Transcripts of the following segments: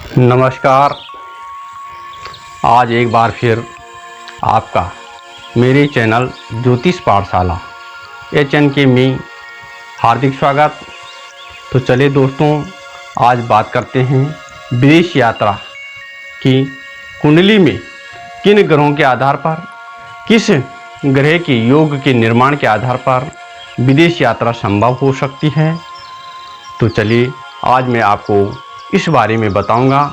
नमस्कार। आज एक बार फिर आपका मेरे चैनल ज्योतिष पाठशाला HNK में हार्दिक स्वागत। तो चलिए दोस्तों, आज बात करते हैं विदेश यात्रा की कुंडली में किन ग्रहों के आधार पर, किस ग्रह के योग के निर्माण के आधार पर विदेश यात्रा संभव हो सकती है। तो चलिए आज मैं आपको इस बारे में बताऊंगा।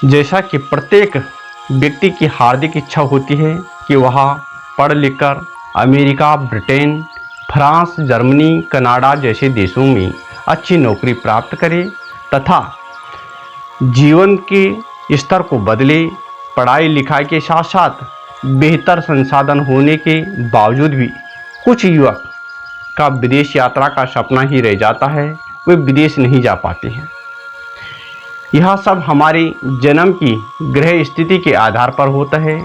जैसा कि प्रत्येक व्यक्ति की हार्दिक इच्छा होती है कि वह पढ़ लिखकर America, Britain, France, Germany, Canada जैसे देशों में अच्छी नौकरी प्राप्त करे तथा जीवन के स्तर को बदले। पढ़ाई लिखाई के साथ साथ बेहतर संसाधन होने के बावजूद भी कुछ युवक का विदेश यात्रा का सपना ही रह जाता है, वे विदेश नहीं जा पाते हैं। यह सब हमारे जन्म की ग्रह स्थिति के आधार पर होता है।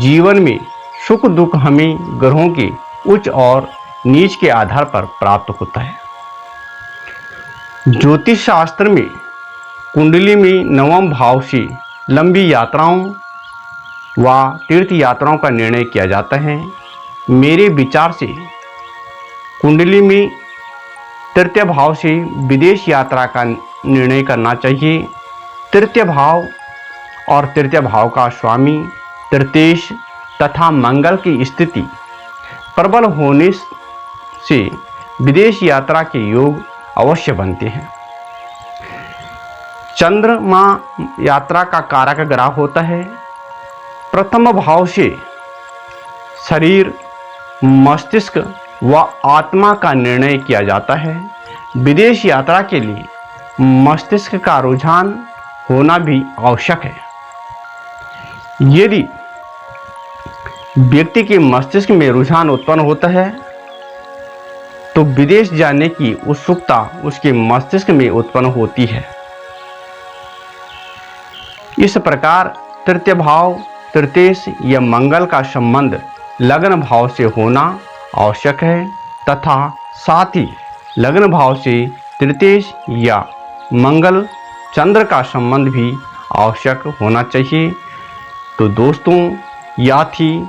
जीवन में सुख दुख हमें ग्रहों के उच्च और नीच के आधार पर प्राप्त होता है। ज्योतिष शास्त्र में कुंडली में नवम भाव से लंबी यात्राओं व तीर्थ यात्राओं का निर्णय किया जाता है। मेरे विचार से कुंडली में तृतीय भाव से विदेश यात्रा का निर्णय करना चाहिए। तृतीय भाव और तृतीय भाव का स्वामी तृतीयेश तथा मंगल की स्थिति प्रबल होने से विदेश यात्रा के योग अवश्य बनते हैं। चंद्रमा यात्रा का कारक ग्रह होता है। प्रथम भाव से शरीर, मस्तिष्क व आत्मा का निर्णय किया जाता है। विदेश यात्रा के लिए मस्तिष्क का रुझान होना भी आवश्यक है। यदि व्यक्ति के मस्तिष्क में रुझान उत्पन्न होता है तो विदेश जाने की उत्सुकता उसके मस्तिष्क में उत्पन्न होती है। इस प्रकार तृतीय भाव तृतीयेश या मंगल का संबंध लग्न भाव से होना आवश्यक है तथा साथ ही लग्न भाव से तृतीयेश या मंगल चंद्र का संबंध भी आवश्यक होना चाहिए। तो दोस्तों, यह थी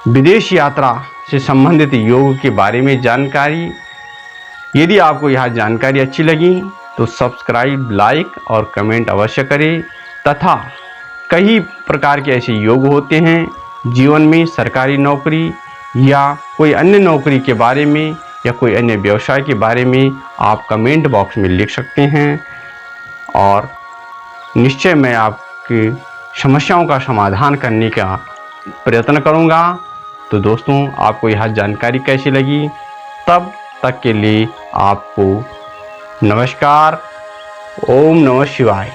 विदेश यात्रा से संबंधित योग के बारे में जानकारी। यदि आपको यह जानकारी अच्छी लगी तो सब्सक्राइब, लाइक और कमेंट अवश्य करें तथा कई प्रकार के ऐसे योग होते हैं जीवन में, सरकारी नौकरी या कोई अन्य नौकरी के बारे में या कोई अन्य व्यवसाय के बारे में आप कमेंट बॉक्स में लिख सकते हैं और निश्चय मैं आपकी समस्याओं का समाधान करने का प्रयत्न करूंगा। तो दोस्तों, आपको यह जानकारी कैसी लगी, तब तक के लिए आपको नमस्कार। ओम नमः शिवाय।